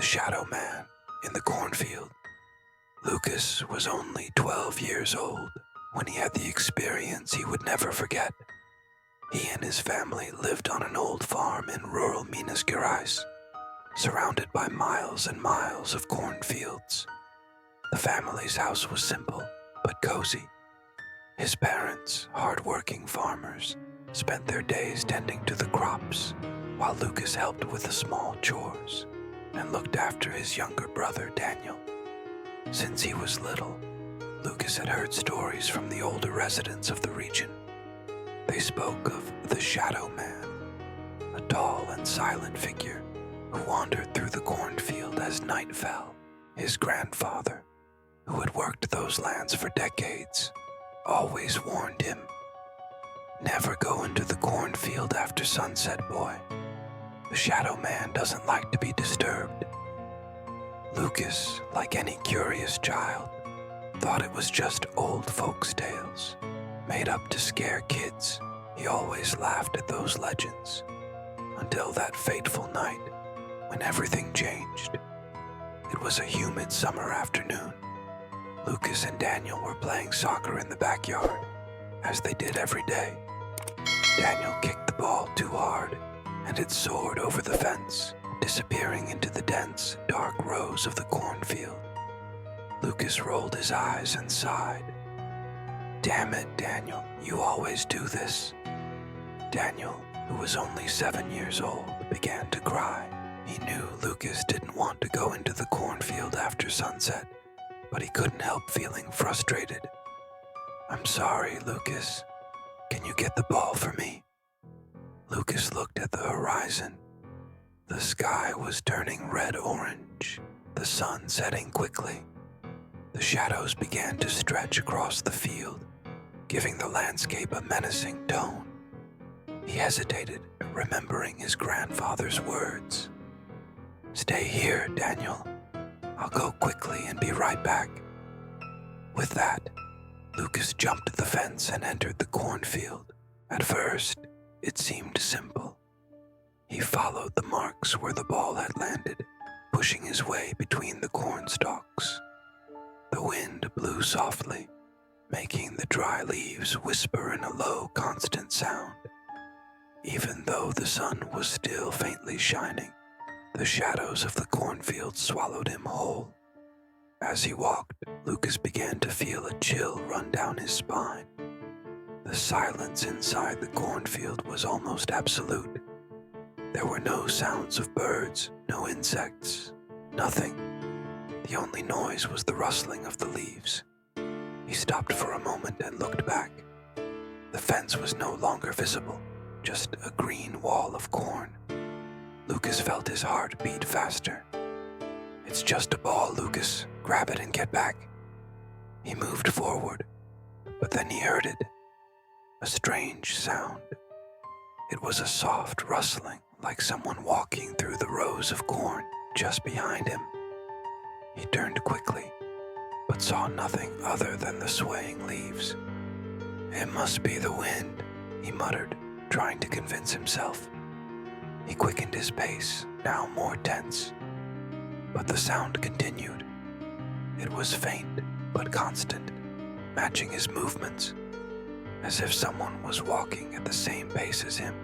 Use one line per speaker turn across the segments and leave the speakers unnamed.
shadow man in the cornfield. Lucas was only 12 years old when he had the experience he would never forget. He and his family lived on an old farm in rural Minas Gerais, surrounded by miles and miles of cornfields. The family's house was simple but cozy. His parents, hard-working farmers, spent their days tending to the crops, while Lucas helped with the small chores and looked after his younger brother Daniel. Since he was little, Lucas had heard stories from the older residents of the region. They spoke of the Shadow Man, a tall and silent figure who wandered through the cornfield as night fell. His grandfather, who had worked those lands for decades, always warned him, "Never go into the cornfield after sunset, boy. The Shadow Man doesn't like to be disturbed." Lucas, like any curious child, thought it was just old folks' tales, made up to scare kids. He always laughed at those legends, until that fateful night when everything changed. It was a humid summer afternoon. Lucas and Daniel were playing soccer in the backyard, as they did every day. Daniel kicked the ball too hard, and it soared over the fence, disappearing into the dense, dark rows of the cornfield. Lucas rolled his eyes and sighed. "Damn it, Daniel, you always do this." Daniel, who was only 7 years old, began to cry. He knew Lucas didn't want to go into the cornfield after sunset, but he couldn't help feeling frustrated. "I'm sorry, Lucas. Can you get the ball for me?" Lucas looked at the horizon. The sky was turning red-orange, the sun setting quickly. The shadows began to stretch across the field, giving the landscape a menacing tone. He hesitated, remembering his grandfather's words. "Stay here, Daniel. I'll go quickly and be right back." With that, Lucas jumped the fence and entered the cornfield. At first, it seemed simple. He followed the marks where the ball had landed, pushing his way between the corn stalks. The wind blew softly, making the dry leaves whisper in a low, constant sound. Even though the sun was still faintly shining, the shadows of the cornfield swallowed him whole. As he walked, Lucas began to feel a chill run down his spine. The silence inside the cornfield was almost absolute. There were no sounds of birds, no insects, nothing. The only noise was the rustling of the leaves. He stopped for a moment and looked back. The fence was no longer visible, just a green wall of corn. Lucas felt his heart beat faster. "It's just a ball, Lucas. Grab it and get back." He moved forward, but then he heard it. A strange sound. It was a soft rustling, like someone walking through the rows of corn just behind him. He turned quickly, but saw nothing other than the swaying leaves. "It must be the wind," he muttered, trying to convince himself. He quickened his pace, now more tense. But the sound continued. It was faint but constant, matching his movements, as if someone was walking at the same pace as him.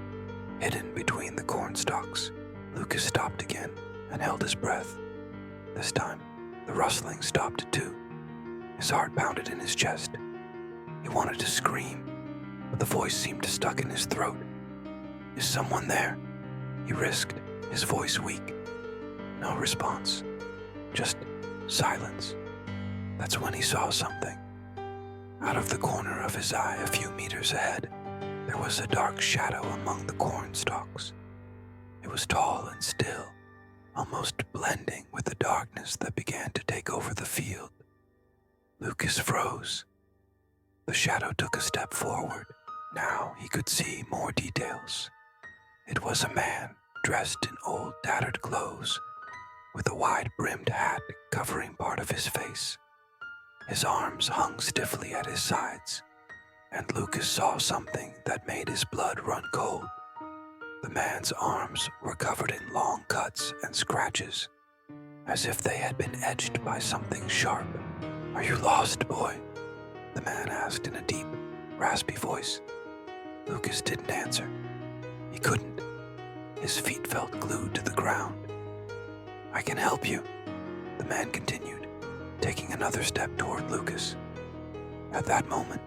Hidden between the corn stalks, Lucas stopped again and held his breath. This time, the rustling stopped too. His heart pounded in his chest. He wanted to scream, but the voice seemed stuck in his throat. "Is someone there?" He risked, his voice weak. No response, just silence. That's when he saw something. Out of the corner of his eye a few meters ahead, there was a dark shadow among the corn stalks. It was tall and still, almost blending with the darkness that began to take over the field. Lucas froze. The shadow took a step forward. Now he could see more details. It was a man dressed in old tattered clothes, with a wide-brimmed hat covering part of his face. His arms hung stiffly at his sides, and Lucas saw something that made his blood run cold. The man's arms were covered in long cuts and scratches. as if they had been edged by something sharp. "Are you lost, boy?" the man asked in a deep, raspy voice. Lucas didn't answer. He couldn't. His feet felt glued to the ground. "I can help you," the man continued, taking another step toward Lucas. At that moment,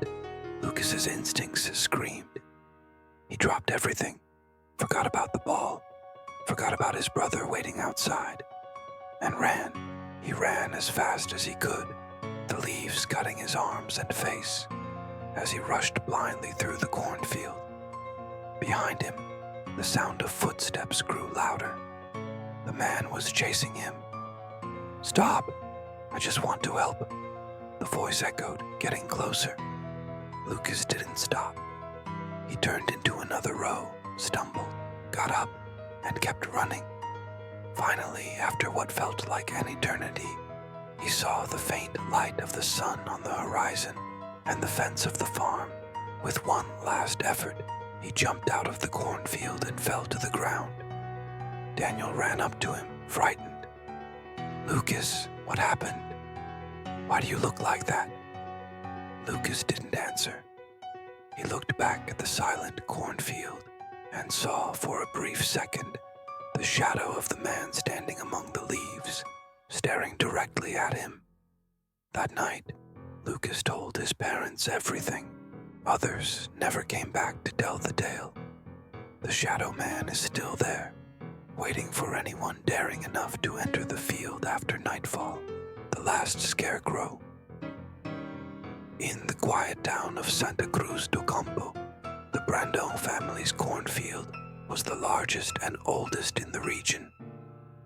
Lucas's instincts screamed. He dropped everything, forgot about the ball, forgot about his brother waiting outside, and ran. He ran as fast as he could, the leaves cutting his arms and face, as he rushed blindly through the cornfield. Behind him, the sound of footsteps grew louder. The man was chasing him. "Stop! I just want to help," the voice echoed, getting closer. Lucas didn't stop. He turned into another row, stumbled, got up, and kept running. Finally, after what felt like an eternity, he saw the faint light of the sun on the horizon and the fence of the farm. With one last effort, he jumped out of the cornfield and fell to the ground. Daniel ran up to him, frightened. "Lucas, what happened? Why do you look like that?" Lucas didn't answer. He looked back at the silent cornfield and saw for a brief second the shadow of the man standing among the leaves, staring directly at him. That night, Lucas told his parents everything. Others never came back to tell the tale. The shadow man is still there, waiting for anyone daring enough to enter the field after nightfall, the last scarecrow. In the quiet town of Santa Cruz do Campo, the Brandão family's cornfield was the largest and oldest in the region.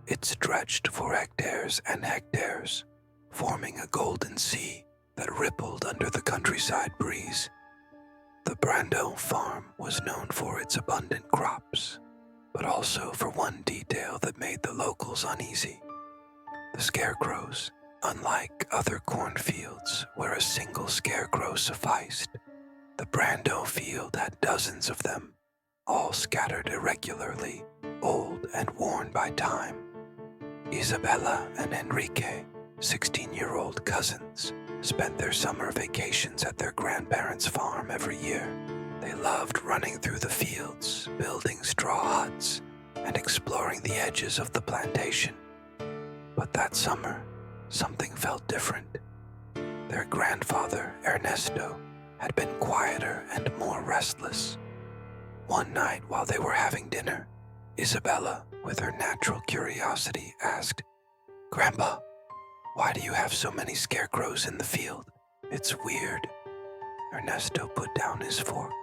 It stretched for hectares and hectares, forming a golden sea that rippled under the countryside breeze. The Brandão farm was known for its abundant crops, but also for one detail that made the locals uneasy. The scarecrows. Unlike other cornfields where a single scarecrow sufficed, the Brandão field had dozens of them, all scattered irregularly, old and worn by time. Isabella and Enrique, 16-year-old cousins, spent their summer vacations at their grandparents' farm every year. They loved running through the fields, building straw huts, and exploring the edges of the plantation. But that summer, something felt different. Their grandfather, Ernesto, had been quieter and more restless. One night while they were having dinner, Isabella, with her natural curiosity, asked, "Grandpa, why do you have so many scarecrows in the field? It's weird." Ernesto put down his fork,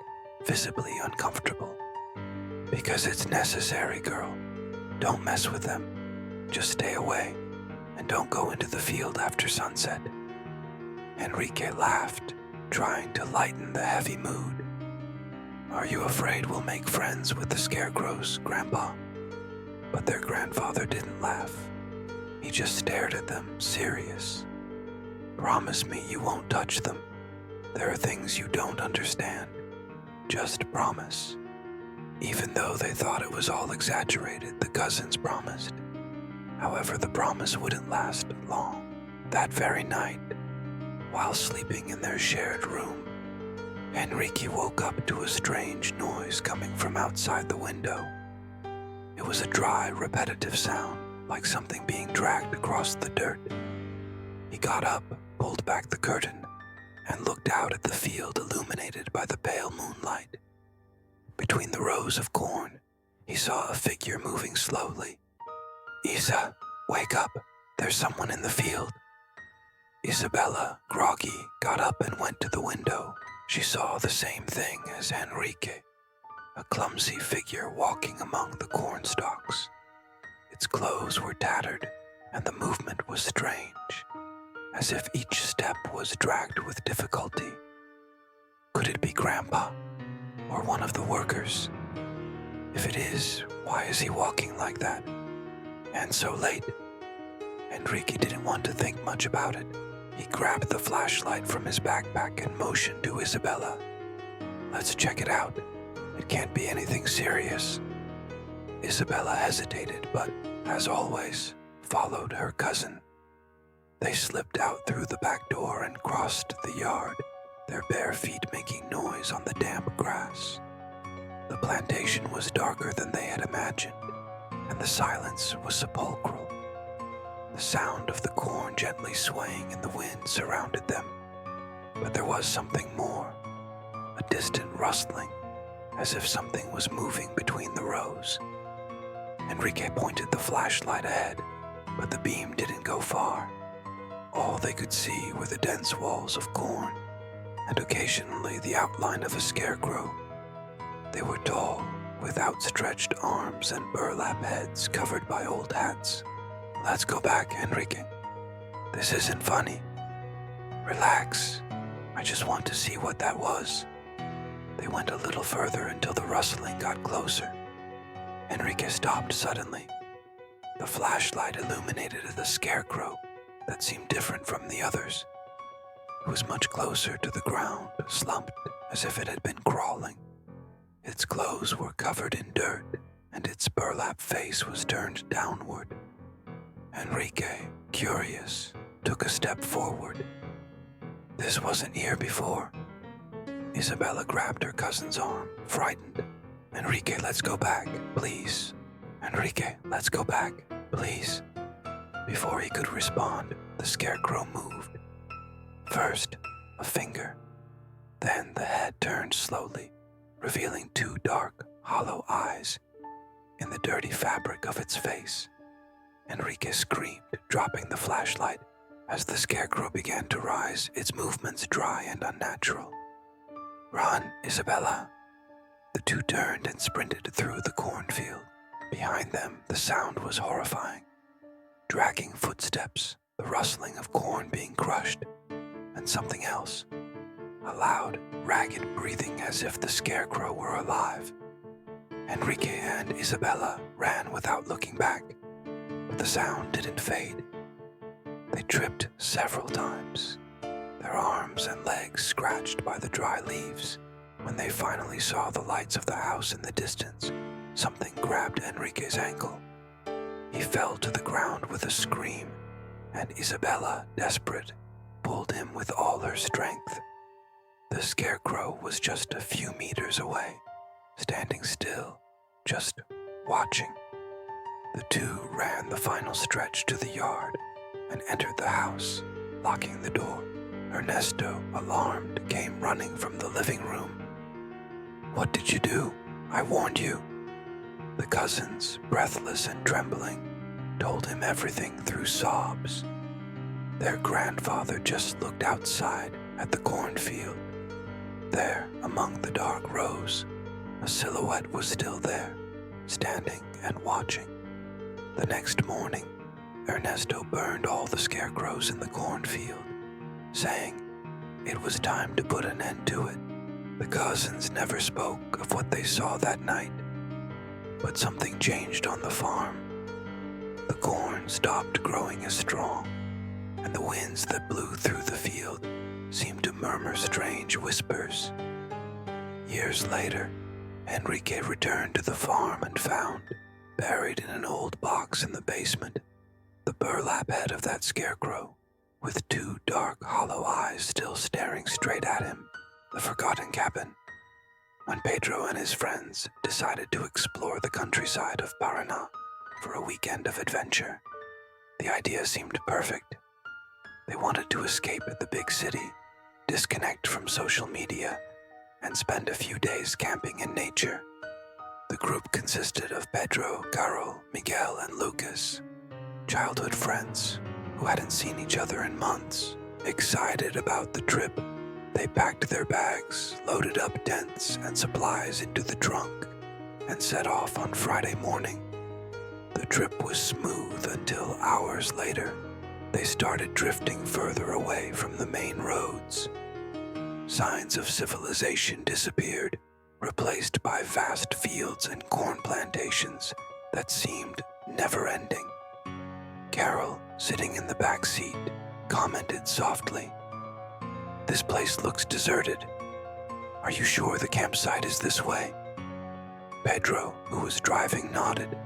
visibly uncomfortable. "Because it's necessary, girl. Don't mess with them. Just stay away. And don't go into the field after sunset." Enrique laughed, trying to lighten the heavy mood. "Are you afraid we'll make friends with the scarecrows, Grandpa?" But their grandfather didn't laugh. He just stared at them, serious. "Promise me you won't touch them. There are things you don't understand. Just promise." Even though they thought it was all exaggerated, the cousins promised. However, the promise wouldn't last long. That very night, while sleeping in their shared room, Enrique woke up to a strange noise coming from outside the window. It was a dry, repetitive sound, like something being dragged across the dirt. He got up, pulled back the curtain, and looked out at the field illuminated by the pale moonlight. Between the rows of corn, he saw a figure moving slowly. "Isa, wake up. There's someone in the field." Isabella, groggy, got up and went to the window. She saw the same thing as Enrique, a clumsy figure walking among the corn stalks. Its clothes were tattered, and the movement was strange, as if each step was dragged with difficulty. Could it be Grandpa, or one of the workers? If it is, why is he walking like that? And so late? Enrique didn't want to think much about it. He grabbed the flashlight from his backpack and motioned to Isabella. "Let's check it out. It can't be anything serious." Isabella hesitated, but, as always, followed her cousin. They slipped out through the back door and crossed the yard, their bare feet making noise on the damp grass. The plantation was darker than they had imagined, and the silence was sepulchral. The sound of the corn gently swaying in the wind surrounded them, but there was something more, a distant rustling, as if something was moving between the rows. Enrique pointed the flashlight ahead, but the beam didn't go far. All they could see were the dense walls of corn, and occasionally the outline of a scarecrow. They were tall, with outstretched arms and burlap heads covered by old hats. "Let's go back, Enrique. This isn't funny. Relax. I just want to see what that was." They went a little further until the rustling got closer. Enrique stopped suddenly. The flashlight illuminated the scarecrow that seemed different from the others. It was much closer to the ground, slumped as if it had been crawling. Its clothes were covered in dirt, and its burlap face was turned downward. Enrique, curious, took a step forward. "This wasn't here before." Isabella grabbed her cousin's arm, frightened. "Enrique, let's go back, please. Enrique, let's go back, please." Before he could respond, the scarecrow moved. First, a finger. Then the head turned slowly, revealing two dark, hollow eyes in the dirty fabric of its face. Enrique screamed, dropping the flashlight. As the scarecrow began to rise, its movements dry and unnatural. "Run, Isabella." The two turned and sprinted through the cornfield. Behind them, the sound was horrifying. Dragging footsteps, the rustling of corn being crushed, and something else. A loud, ragged breathing as if the scarecrow were alive. Enrique and Isabella ran without looking back, but the sound didn't fade. They tripped several times, their arms and legs scratched by the dry leaves. When they finally saw the lights of the house in the distance, something grabbed Enrique's ankle. He fell to the ground with a scream, and Isabella, desperate, pulled him with all her strength. The scarecrow was just a few meters away, standing still, just watching. The two ran the final stretch to the yard and entered the house, locking the door. Ernesto, alarmed, came running from the living room. "What did you do? I warned you." The cousins, breathless and trembling, told him everything through sobs. Their grandfather just looked outside at the cornfield. There, among the dark rows, a silhouette was still there, standing and watching. The next morning, Ernesto burned all the scarecrows in the cornfield, saying it was time to put an end to it. The cousins never spoke of what they saw that night, but something changed on the farm. The corn stopped growing as strong, and the winds that blew through the field seemed to murmur strange whispers. Years later, Enrique returned to the farm and found, buried in an old box in the basement, the burlap head of that scarecrow, with two dark, hollow eyes still staring straight at him. The forgotten cabin. When Pedro and his friends decided to explore the countryside of Paraná for a weekend of adventure, the idea seemed perfect. They wanted to escape the big city, disconnect from social media, and spend a few days camping in nature. The group consisted of Pedro, Carol, Miguel, and Lucas, childhood friends who hadn't seen each other in months. Excited about the trip, they packed their bags, loaded up tents and supplies into the trunk, and set off on Friday morning. The trip was smooth until hours later, they started drifting further away from the main roads. Signs of civilization disappeared, replaced by vast fields and corn plantations that seemed never-ending. Carol, sitting in the back seat, commented softly, "This place looks deserted. Are you sure the campsite is this way?" Pedro, who was driving, nodded.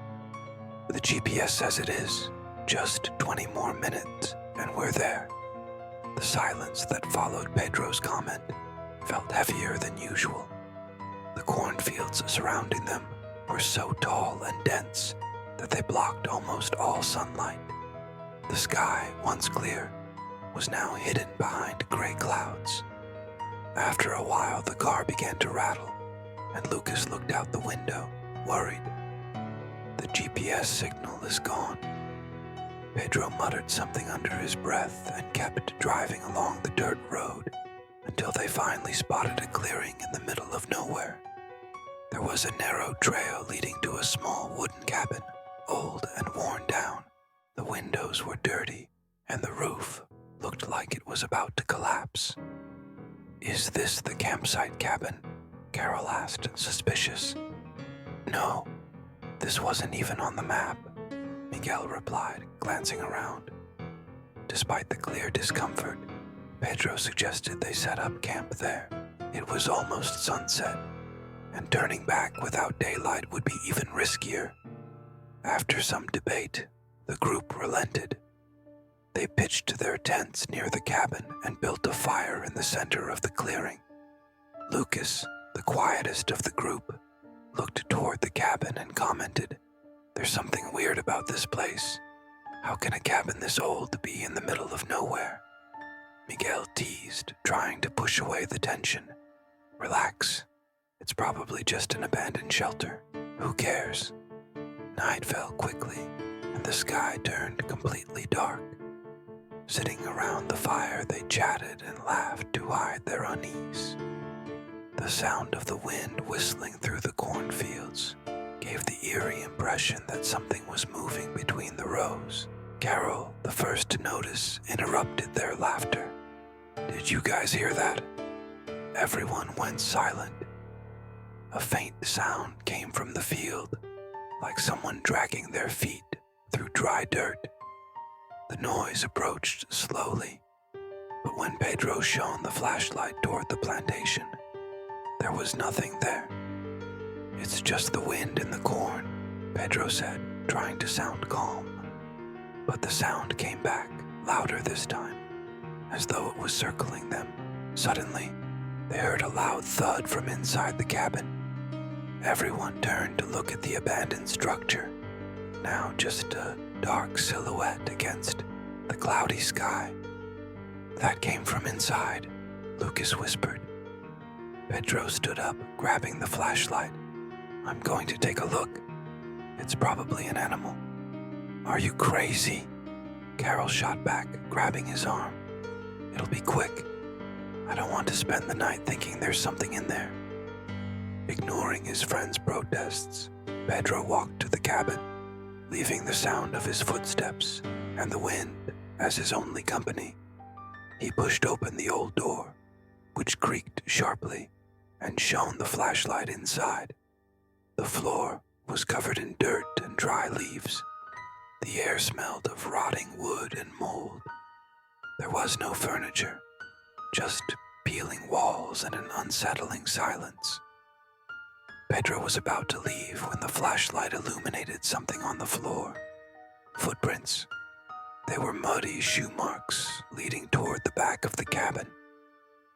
"The GPS says it is, Just 20 more minutes, and we're there. The silence that followed Pedro's comment felt heavier than usual. The cornfields surrounding them were so tall and dense that they blocked almost all sunlight. The sky, once clear, was now hidden behind gray clouds. After a while, the car began to rattle, and Lucas looked out the window, worried. The GPS signal is gone. Pedro muttered something under his breath and kept driving along the dirt road until they finally spotted a clearing in the middle of nowhere. There was a narrow trail leading to a small wooden cabin, old and worn down. The windows were dirty, and the roof looked like it was about to collapse. "Is this the campsite cabin?" Carol asked, suspicious. "No, this wasn't even on the map," Miguel replied, glancing around. Despite the clear discomfort, Pedro suggested they set up camp there. It was almost sunset, and turning back without daylight would be even riskier. After some debate, the group relented. They pitched their tents near the cabin and built a fire in the center of the clearing. Lucas, the quietest of the group, looked toward the cabin and commented, "There's something weird about this place. How can a cabin this old be in the middle of nowhere?" Miguel teased, trying to push away the tension. "Relax. It's probably just an abandoned shelter. Who cares?" Night fell quickly, and the sky turned completely dark. Sitting around the fire, they chatted and laughed to hide their unease. The sound of the wind whistling through the cornfields gave the eerie impression that something was moving between the rows. Carol, the first to notice, interrupted their laughter. "Did you guys hear that?" Everyone went silent. A faint sound came from the field, like someone dragging their feet through dry dirt. The noise approached slowly, but when Pedro shone the flashlight toward the plantation, there was nothing there. "It's just the wind in the corn," Pedro said, trying to sound calm. But the sound came back, louder this time, as though it was circling them. Suddenly, they heard a loud thud from inside the cabin. Everyone turned to look at the abandoned structure, now just a dark silhouette against the cloudy sky. "That came from inside," Lucas whispered. Pedro stood up, grabbing the flashlight. "I'm going to take a look. It's probably an animal." "Are you crazy?" Carol shot back, grabbing his arm. "It'll be quick. I don't want to spend the night thinking there's something in there." Ignoring his friend's protests, Pedro walked to the cabin, leaving the sound of his footsteps and the wind as his only company. He pushed open the old door, which creaked sharply, and shone the flashlight inside. The floor was covered in dirt and dry leaves. The air smelled of rotting wood and mold. There was no furniture, just peeling walls and an unsettling silence. Pedro was about to leave when the flashlight illuminated something on the floor. Footprints. They were muddy shoe marks leading toward the back of the cabin.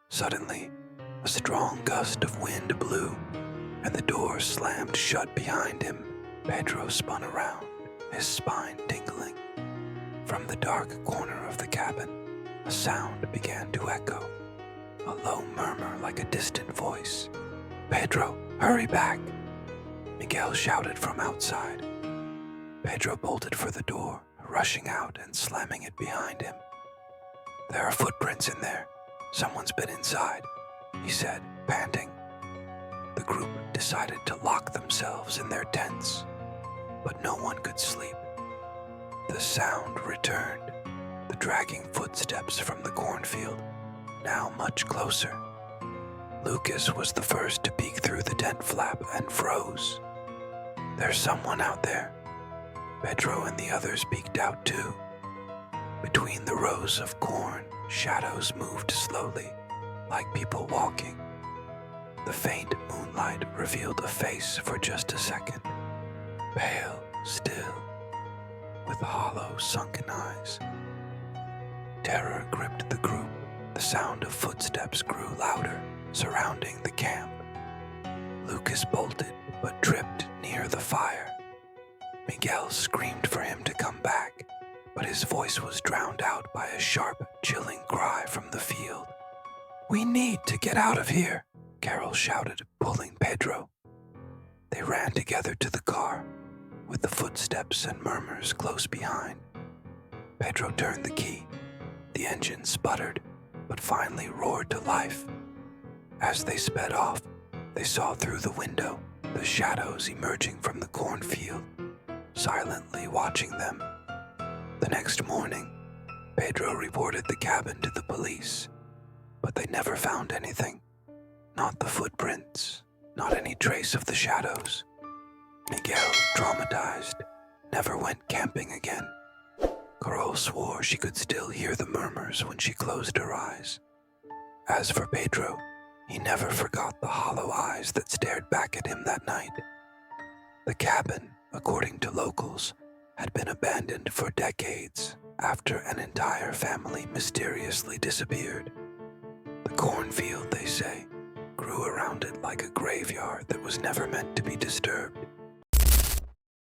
Suddenly, a strong gust of wind blew, and the door slammed shut behind him. Pedro spun around, his spine tingling. From the dark corner of the cabin, a sound began to echo, a low murmur like a distant voice. "Pedro, hurry back!" Miguel shouted from outside. Pedro bolted for the door, rushing out and slamming it behind him. "There are footprints in there. Someone's been inside," he said, panting. The group decided to lock themselves in their tents, but no one could sleep. The sound returned, the dragging footsteps from the cornfield, now much closer. Lucas was the first to peek through the tent flap and froze. "There's someone out there." Pedro and the others peeked out too. Between the rows of corn, shadows moved slowly, like people walking. The faint moonlight revealed a face for just a second, pale, still. with hollow, sunken eyes. Terror gripped the group. The sound of footsteps grew louder, surrounding the camp. Lucas bolted, but tripped near the fire. Miguel screamed for him to come back, but his voice was drowned out by a sharp, chilling cry from the field. "We need to get out of here," Carol shouted, pulling Pedro. They ran together to the car, with the footsteps and murmurs close behind. Pedro turned the key. The engine sputtered, but finally roared to life. As they sped off, they saw through the window the shadows emerging from the cornfield, silently watching them. The next morning, Pedro reported the cabin to the police, but they never found anything. Not the footprints, not any trace of the shadows. Miguel, traumatized, never went camping again. Carol swore she could still hear the murmurs when she closed her eyes. As for Pedro, he never forgot the hollow eyes that stared back at him that night. The cabin, according to locals, had been abandoned for decades after an entire family mysteriously disappeared. The cornfield, they say, grew around it like a graveyard that was never meant to be disturbed.